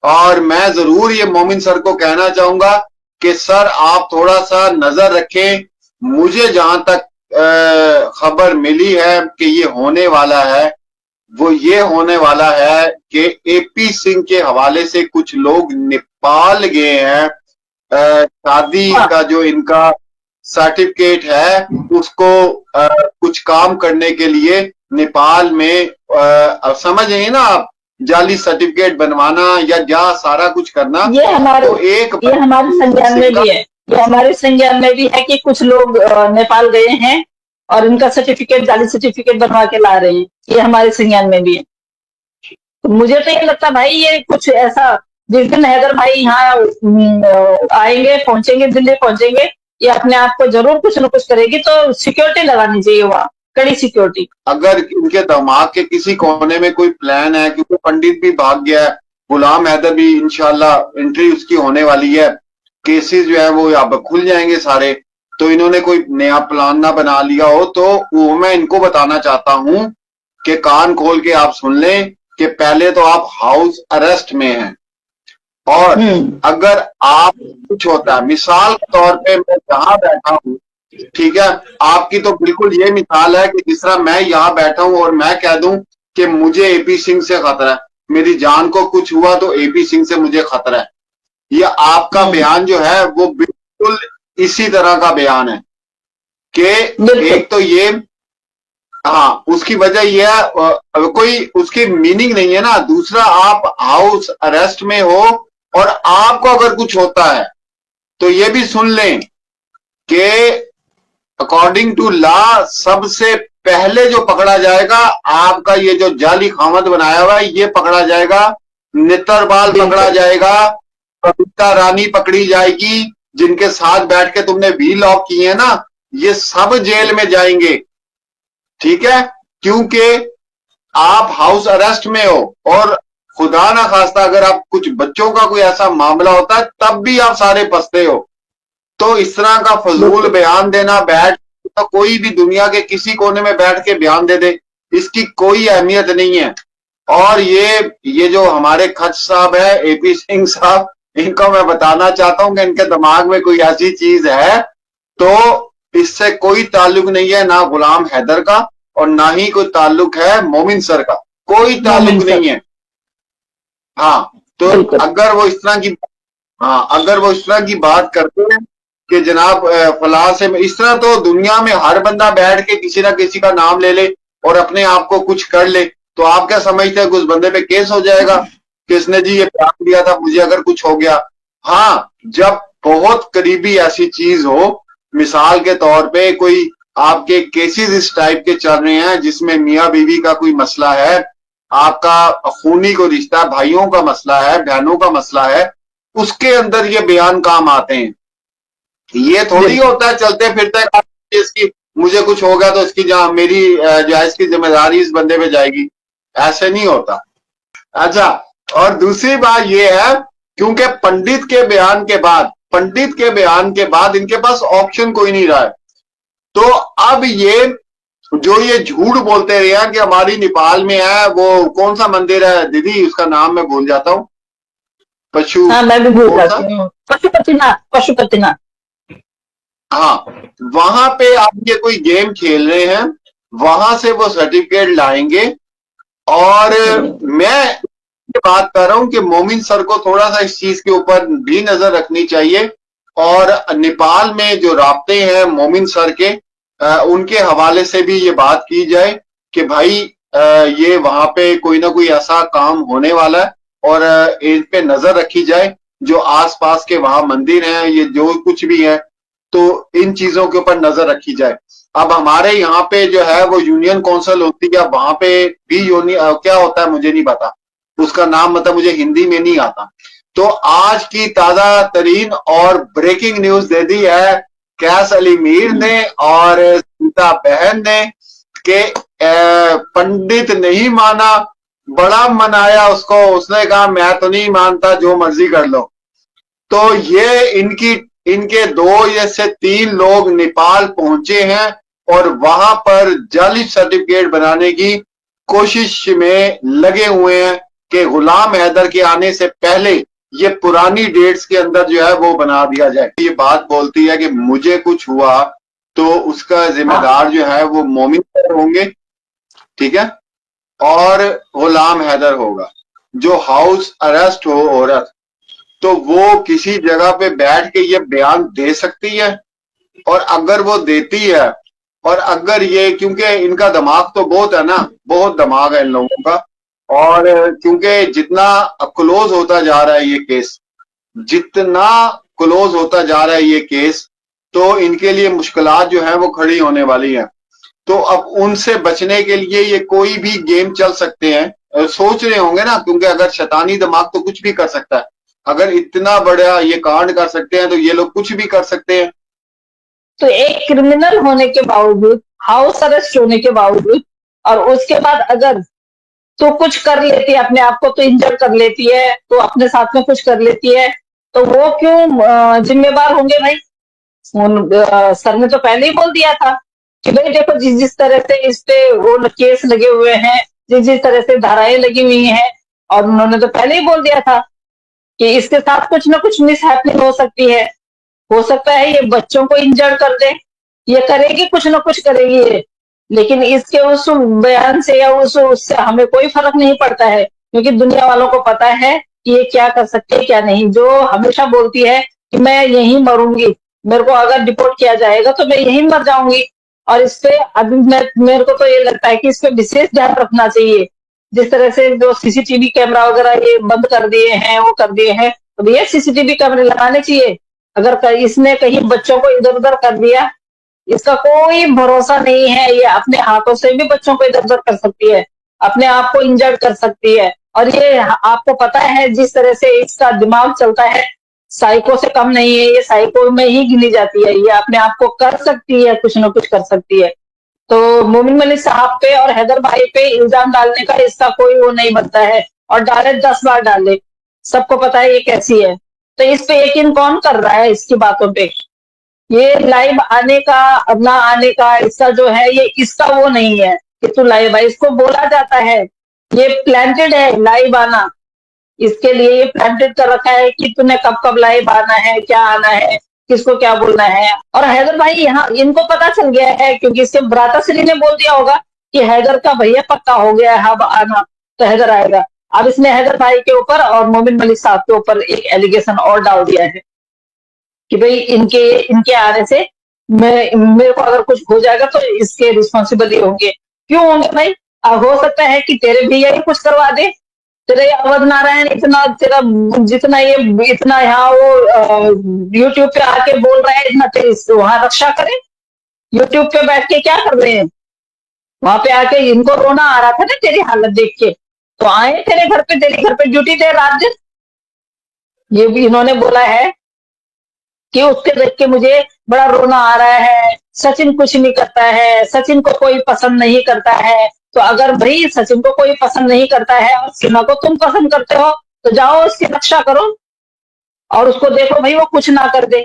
और मैं जरूर ये मोमिन सर को कहना चाहूंगा कि सर आप थोड़ा सा नजर रखें। मुझे जहां तक खबर मिली है कि ये होने वाला है, वो ये होने वाला है कि एपी सिंह के हवाले से कुछ लोग नेपाल गए हैं। शादी हाँ, का जो इनका सर्टिफिकेट है उसको कुछ काम करने के लिए नेपाल में, अब समझ रहे ना आप, जाली सर्टिफिकेट बनवाना या जहाँ सारा कुछ करना। ये हमारे तो एक ये हमारे संज्ञान में सिक्का, भी है। ये हमारे संज्ञान में भी है कि कुछ लोग नेपाल गए हैं और इनका सर्टिफिकेट, जाली सर्टिफिकेट बनवा के ला रहे हैं। ये हमारे संज्ञान में भी है। तो मुझे तो ये लगता भाई ये कुछ ऐसा, जिस दिन हैदर भाई यहाँ आएंगे, पहुंचेंगे, दिल्ली पहुंचेंगे, ये अपने आप को जरूर कुछ न कुछ करेगी। तो सिक्योरिटी लगानी चाहिए वहाँ, कड़ी सिक्योरिटी। अगर इनके दिमाग के किसी कोने में कोई प्लान है, क्योंकि पंडित भी भाग गया है, गुलाम हैदर भी इंशाल्लाह एंट्री उसकी होने वाली है, केसेस जो है वो अब खुल जाएंगे सारे। तो इन्होंने कोई नया प्लान ना बना लिया हो, तो वो मैं इनको बताना चाहता हूं कि कान खोल के आप सुन लें कि पहले तो आप हाउस अरेस्ट में हैं, और अगर आप कुछ होता है, मिसाल के तौर पे मैं जहां बैठा हूं, ठीक है, आपकी तो बिल्कुल ये मिसाल है कि जिस तरह मैं यहाँ बैठा हूं और मैं कह दूं कि मुझे एपी सिंह से खतरा है, मेरी जान को कुछ हुआ तो एपी सिंह से मुझे खतरा है। ये आपका बयान जो है वो बिल्कुल इसी तरह का बयान है कि एक तो ये, हाँ, उसकी वजह यह है, कोई उसकी मीनिंग नहीं है ना। दूसरा, आप हाउस अरेस्ट में हो और आपको अगर कुछ होता है तो ये भी सुन लें कि अकॉर्डिंग टू लॉ सबसे पहले जो पकड़ा जाएगा, आपका ये जो जाली खामद बनाया हुआ है ये पकड़ा जाएगा, नितरबाल पकड़ा जाएगा, कविता रानी पकड़ी जाएगी, जिनके साथ बैठ के तुमने वी लॉक किए हैं ना, ये सब जेल में जाएंगे। ठीक है, क्योंकि आप हाउस अरेस्ट में हो, और खुदा ना खास्ता अगर आप कुछ बच्चों का कोई ऐसा मामला होता है तब भी आप सारे फंसते हो। तो इस तरह का फजूल बयान देना, बैठ तो कोई भी दुनिया के किसी कोने में बैठ के बयान दे दे, इसकी कोई अहमियत नहीं है। और ये जो हमारे खच साहब है, एपी सिंह साहब, इनको मैं बताना चाहता हूं कि इनके दिमाग में कोई ऐसी चीज है तो इससे कोई ताल्लुक नहीं है, ना गुलाम हैदर का और ना ही कोई ताल्लुक है मोमिन सर का, कोई ताल्लुक नहीं है। हाँ, तो अगर वो इस तरह की, हाँ, अगर वो इस तरह की बात करते हैं कि जनाब फलाह से, इस तरह तो दुनिया में हर बंदा बैठ के किसी ना किसी का नाम ले ले और अपने आप को कुछ कर ले, तो आप क्या समझते हैं कि उस बंदे पे केस हो जाएगा कि इसने जी ये प्लान दिया था, मुझे अगर कुछ हो गया। हाँ, जब बहुत करीबी ऐसी चीज हो, मिसाल के तौर पे कोई आपके केसेस इस टाइप के चल रहे हैं जिसमें मियाँ बीवी का कोई मसला है, आपका खूनी को रिश्ता, भाइयों का मसला है, बहनों का मसला है, उसके अंदर ये बयान काम आते हैं। ये थोड़ी होता है चलते फिरते इसकी मुझे कुछ हो गया तो इसकी जहां मेरी जो है इसकी जिम्मेदारी इस बंदे पे जाएगी, ऐसे नहीं होता। अच्छा, और दूसरी बात ये है, क्योंकि पंडित के बयान के बाद इनके पास ऑप्शन कोई नहीं रहा है, तो अब ये जो ये झूठ बोलते रहे हैं कि हमारी नेपाल में है, वो कौन सा मंदिर है दीदी, उसका नाम मैं भूल जाता हूँ, हाँ, मैं भी भूल जाती हूँ, पशुपतिनाथ। हाँ, वहां पे आप ये कोई गेम खेल रहे हैं, वहां से वो सर्टिफिकेट लाएंगे। और मैं बात कर रहा हूं कि मोमिन सर को थोड़ा सा इस चीज के ऊपर भी नजर रखनी चाहिए, और नेपाल में जो राब्ते हैं मोमिन सर के, उनके हवाले से भी ये बात की जाए कि भाई ये वहां पे कोई ना कोई ऐसा काम होने वाला है, और इन पे नजर रखी जाए। जो आसपास के वहां मंदिर हैं, ये जो कुछ भी है, तो इन चीजों के ऊपर नजर रखी जाए। अब हमारे यहाँ पे जो है वो यूनियन काउंसिल होती है, वहां पे भी क्या होता है मुझे नहीं पता, उसका नाम मतलब मुझे हिंदी में नहीं आता। तो आज की ताजा तरीन और ब्रेकिंग न्यूज दे दी है कैस अली मीर ने और सीता बहन ने कि पंडित नहीं माना, बड़ा मनाया उसको, उसने कहा मैं तो नहीं मानता, जो मर्जी कर लो। तो ये इनके 2 या से 3 लोग नेपाल पहुंचे हैं और वहां पर जाली सर्टिफिकेट बनाने की कोशिश में लगे हुए हैं। कि गुलाम हैदर के आने से पहले ये पुरानी डेट्स के अंदर जो है वो बना दिया जाए। ये बात बोलती है कि मुझे कुछ हुआ तो उसका जिम्मेदार जो है वो मोमिन सर होंगे, ठीक है, और गुलाम हैदर होगा। जो हाउस अरेस्ट हो औरत, तो वो किसी जगह पे बैठ के ये बयान दे सकती है, और अगर वो देती है, और अगर ये, क्योंकि इनका दिमाग तो बहुत है ना, बहुत दिमाग है इन लोगों का, और क्योंकि जितना क्लोज होता जा रहा है ये केस, जितना क्लोज होता जा रहा है ये केस, तो इनके लिए मुश्किलात जो है वो खड़ी होने वाली है। तो अब उनसे बचने के लिए ये कोई भी गेम चल सकते हैं, सोच रहे होंगे ना, क्योंकि अगर शैतानी दिमाग तो कुछ भी कर सकता है। अगर इतना बड़ा ये कांड कर सकते हैं तो ये लोग कुछ भी कर सकते हैं। तो एक क्रिमिनल होने के बावजूद, हाउस अरेस्ट होने के बावजूद, और उसके बाद अगर तो कुछ कर लेती है, अपने आप को तो इंजर कर लेती है, तो अपने साथ में कुछ कर लेती है, तो वो क्यों जिम्मेवार होंगे भाई? सर ने तो पहले ही बोल दिया था कि भाई देखो, जिस जिस तरह से इस पे वो केस लगे हुए हैं, जिस जिस तरह से धाराएं लगी हुई हैं, और उन्होंने तो पहले ही बोल दिया था कि इसके साथ कुछ ना कुछ मिस हैपनिंग हो सकती है, हो सकता है ये बच्चों को इंजर्ड कर दे, ये करेगी, कुछ ना कुछ करेगी ये। लेकिन इसके उस बयान से या उससे हमें कोई फर्क नहीं पड़ता है, क्योंकि दुनिया वालों को पता है कि ये क्या कर सकते हैं क्या नहीं। जो हमेशा बोलती है कि मैं यहीं मरूंगी, मेरे को अगर डिपोर्ट किया जाएगा तो मैं यहीं मर जाऊंगी। और इस पे अभी मेरे को तो ये लगता है कि इस पे विशेष ध्यान रखना चाहिए। जिस तरह से जो सीसीटीवी कैमरा वगैरह ये बंद कर दिए हैं, वो कर दिए हैं, तो भैया सीसीटीवी कैमरे लगाने चाहिए। अगर इसने कहीं बच्चों को इधर उधर कर दिया, इसका कोई भरोसा नहीं है, ये अपने हाथों से भी बच्चों को इधर उधर कर सकती है, अपने आप को इंजर्ड कर सकती है। और ये आपको पता है जिस तरह से इसका दिमाग चलता है, साइको से कम नहीं है, ये साइको में ही गिनी जाती है। ये अपने आप को कर सकती है, कुछ ना कुछ कर सकती है। तो मोमिन मलिक साहब पे और हैदर भाई पे इल्जाम डालने का इसका कोई वो नहीं बनता है, और डाले 10 बार डाले, सबको पता है ये कैसी है। तो इस पे यकीन कौन कर रहा है इसकी बातों पे? ये लाइव आने का, अब ना आने का, इसका जो है ये इसका वो नहीं है कि तू लाइव है। इसको बोला जाता है, ये प्लांटेड है लाइव आना, इसके लिए ये प्लांटेड कर रखा है कि तूने कब कब लाइव आना है, क्या आना है, किसको क्या बोलना है। और हैदर भाई यहाँ इनको पता चल गया है, क्योंकि इसके भ्राताश्री ने बोल दिया होगा कि हैदर का भैया पक्का हो गया है अब आना, तो हैदर आएगा। अब इसने हैदर भाई के ऊपर और मोमिन मलिक साहब के ऊपर एक एलिगेशन और डाल दिया है कि भाई इनके इनके आने से मेरे को अगर कुछ हो जाएगा तो इसके रिस्पॉन्सिबल ही होंगे। क्यों होंगे भाई? अब हो सकता है कि तेरे भैया ही कुछ करवा दे, तेरे अवध नारायण इतना तेरा जितना ये इतना यहाँ वो यूट्यूब पे आके बोल रहे हैं, इतना तेरी वहां रक्षा करे। यूट्यूब पे बैठ के क्या कर रहे हैं? वहां पे आके इनको रोना आ रहा था ना तेरी हालत देख के, तो आए तेरे घर पे, तेरे घर पे ड्यूटी दे रात दिन। ये भी इन्होंने बोला है कि उसके देख के मुझे बड़ा रोना आ रहा है, सचिन कुछ नहीं करता है, सचिन को कोई पसंद नहीं करता है। तो अगर भाई सचिन को कोई पसंद नहीं करता है और सिन्हा को तुम पसंद करते हो, तो जाओ उसकी रक्षा करो और उसको देखो भाई वो कुछ ना कर दे।